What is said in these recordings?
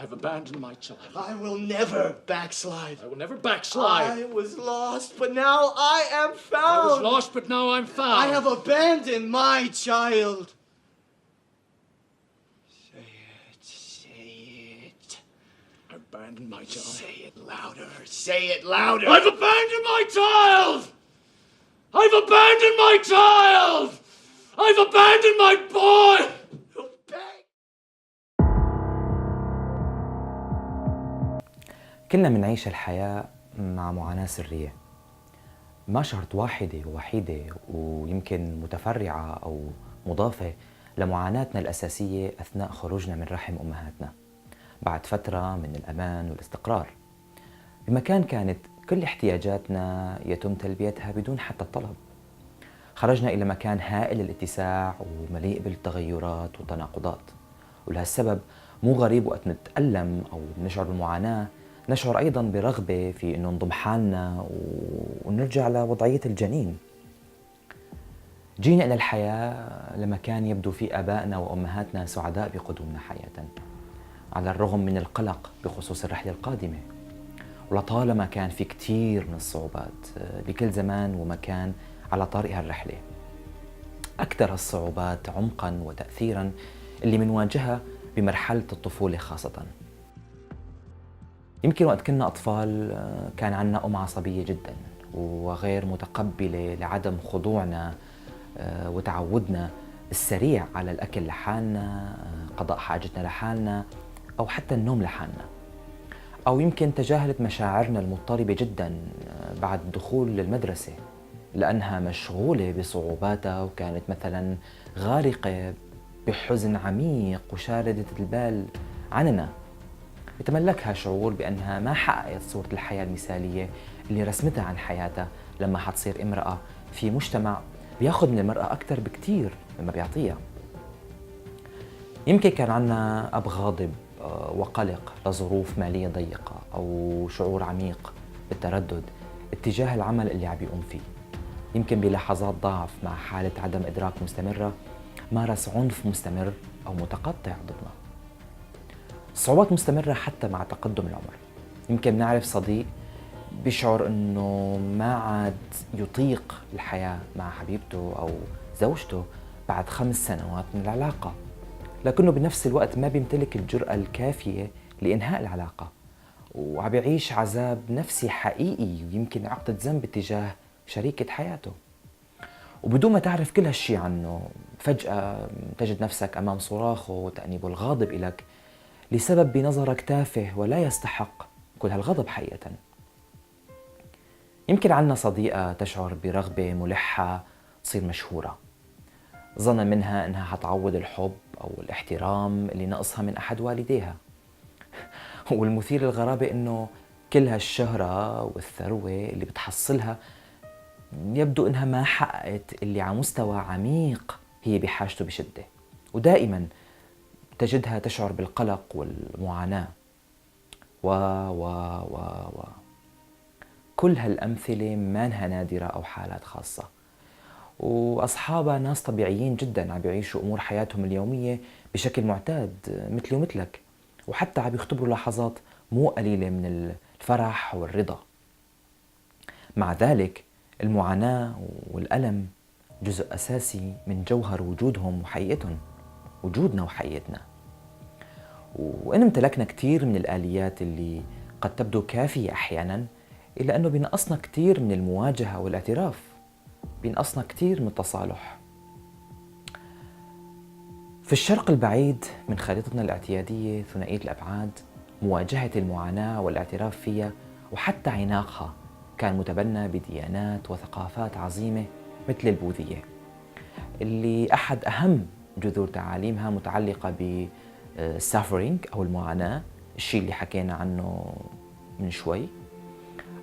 I've abandoned my child. I will never backslide. I will never backslide. I was lost, but now I am found. I was lost, but now I'm found. I have abandoned my child. Say it, say it. I've abandoned my child. Say it louder, say it louder. I've abandoned my child! I've abandoned my child! I've abandoned my boy! كلنا منعيش الحياة مع معاناة سرية، ما شرط واحدة ووحيدة ويمكن متفرعة أو مضافة لمعاناتنا الأساسية أثناء خروجنا من رحم أمهاتنا بعد فترة من الأمان والاستقرار، بمكان كانت كل احتياجاتنا يتم تلبيتها بدون حتى الطلب. خرجنا إلى مكان هائل الاتساع ومليء بالتغيرات والتناقضات، ولهالسبب مو غريب وقت نتألم أو نشعر بالمعاناة نشعر أيضاً برغبة في أنه نضم حالنا ونرجع لوضعية الجنين. جينا إلى الحياة لمكان يبدو فيه آبائنا وأمهاتنا سعداء بقدومنا حياة، على الرغم من القلق بخصوص الرحلة القادمة، ولطالما كان في كتير من الصعوبات بكل زمان ومكان على طريق هالرحلة. أكثر الصعوبات عمقاً وتأثيراً اللي منواجهها بمرحلة الطفولة خاصةً. يمكن وقت كنا أطفال كان عنا أم عصبية جداً وغير متقبلة لعدم خضوعنا وتعودنا السريع على الأكل لحالنا، قضاء حاجتنا لحالنا، أو حتى النوم لحالنا. أو يمكن تجاهلت مشاعرنا المضطربة جداً بعد الدخول للمدرسة لأنها مشغولة بصعوباتها، وكانت مثلاً غارقة بحزن عميق وشاردة البال عننا، يتملكها شعور بأنها ما حققت صورة الحياة المثالية اللي رسمتها عن حياتها لما حتصير امرأة في مجتمع بياخذ من المرأة أكثر بكتير مما بيعطيها. يمكن كان عنا أب غاضب وقلق لظروف مالية ضيقة، أو شعور عميق بالتردد اتجاه العمل اللي عم بيقوم فيه. يمكن بلحظات ضعف مع حالة عدم إدراك مستمرة مارس عنف مستمر أو متقطع ضدنا. صعوبات مستمرة حتى مع تقدم العمر. يمكن نعرف صديق بيشعر أنه ما عاد يطيق الحياة مع حبيبته أو زوجته بعد 5 سنوات من العلاقة، لكنه بنفس الوقت ما بيمتلك الجرأة الكافية لإنهاء العلاقة، وعم يعيش عذاب نفسي حقيقي ويمكن عقدة ذنب تجاه شريكة حياته. وبدون ما تعرف كل هالشي عنه، فجأة تجد نفسك أمام صراخه وتأنيبه الغاضب إلك لسبب بنظرك تافه ولا يستحق كل هالغضب حقيقة. يمكن عنا صديقة تشعر برغبة ملحة تصير مشهورة، ظنا منها أنها حتعوض الحب أو الاحترام اللي نقصها من أحد والديها. والمثير للغرابة أنه كل هالشهرة والثروة اللي بتحصلها يبدو أنها ما حققت اللي على مستوى عميق هي بحاجته بشدة، ودائما تجدها تشعر بالقلق والمعاناة و كل هالأمثلة مانها نادرة أو حالات خاصة، وأصحابها ناس طبيعيين جدا عم بيعيشوا أمور حياتهم اليومية بشكل معتاد مثلي ومثلك، وحتى عم يختبروا لحظات مو قليلة من الفرح والرضا. مع ذلك المعاناة والألم جزء أساسي من جوهر وجودهم وحقيقتهم، وجودنا وحقيقتنا. وإن امتلكنا كتير من الآليات اللي قد تبدو كافية أحياناً، إلا أنه بينقصنا كتير من المواجهة والاعتراف، بينقصنا كتير من التصالح. في الشرق البعيد من خريطتنا الاعتيادية ثنائية الأبعاد، مواجهة المعاناة والاعتراف فيها وحتى عناقها كان متبنى بديانات وثقافات عظيمة مثل البوذية، اللي أحد أهم جذور تعاليمها متعلقة بالسافرينج أو المعاناة، الشيء اللي حكينا عنه من شوي،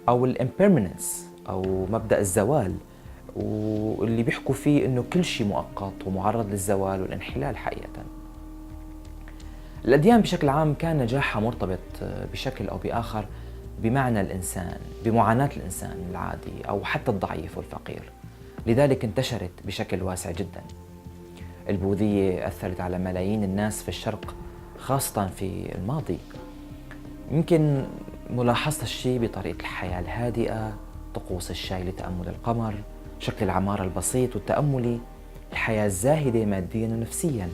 أو الامبيرمننس أو مبدأ الزوال، واللي بيحكوا فيه إنه كل شيء مؤقت ومعرض للزوال والانحلال حقيقة. الأديان بشكل عام كان نجاحها مرتبط بشكل أو بآخر بمعنى الإنسان، بمعاناة الإنسان العادي أو حتى الضعيف والفقير، لذلك انتشرت بشكل واسع جدا. البوذية أثرت على ملايين الناس في الشرق خاصة في الماضي، يمكن ملاحظة الشيء بطريقة الحياة الهادئة، طقوس الشاي لتأمل القمر، شكل العمارة البسيط والتأملي، الحياة الزاهدة ماديا ونفسيا.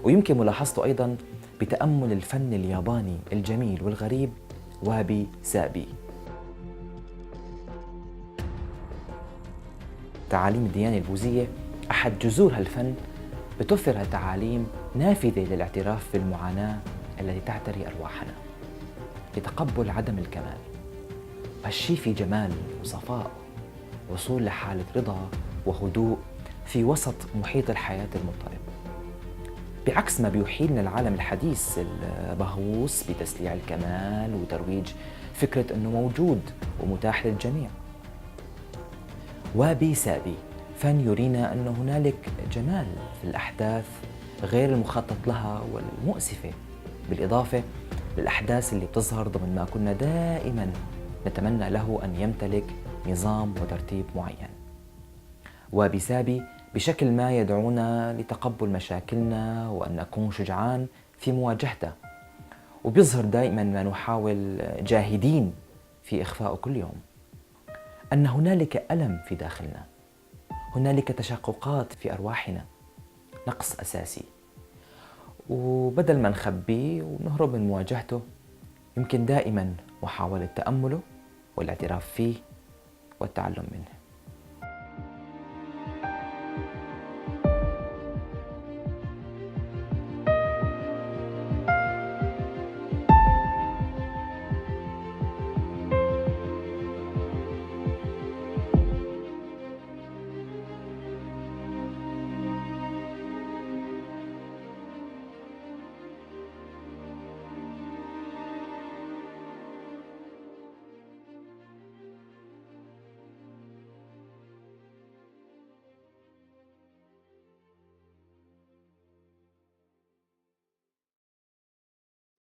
ويمكن ملاحظته أيضا بتأمل الفن الياباني الجميل والغريب وابي سابي. تعاليم الديانة البوذية أحد جذور هالفن بتوفر تعاليم نافذة للاعتراف بالمعاناة التي تعتري أرواحنا، لتقبل عدم الكمال. هالشي في جمال وصفاء، وصول لحالة رضا وهدوء في وسط محيط الحياة المضطرب، بعكس ما بيوحي لنا العالم الحديث المهووس بتسليع الكمال وترويج فكرة أنه موجود ومتاح للجميع. وابي سابي فن يرينا أن هنالك جمال في الأحداث غير المخطط لها والمؤسفة، بالإضافة للأحداث اللي بتظهر ضمن ما كنا دائما نتمنى له أن يمتلك نظام وترتيب معين. وابي سابي بشكل ما يدعونا لتقبل مشاكلنا وأن نكون شجعان في مواجهتها، وبيظهر دائما ما نحاول جاهدين في إخفاء كل يوم، أن هنالك ألم في داخلنا، هنالك تشققات في أرواحنا، نقص أساسي، وبدل ما نخبيه ونهرب من مواجهته، يمكن دائما محاولة تأمله والاعتراف فيه والتعلم منه.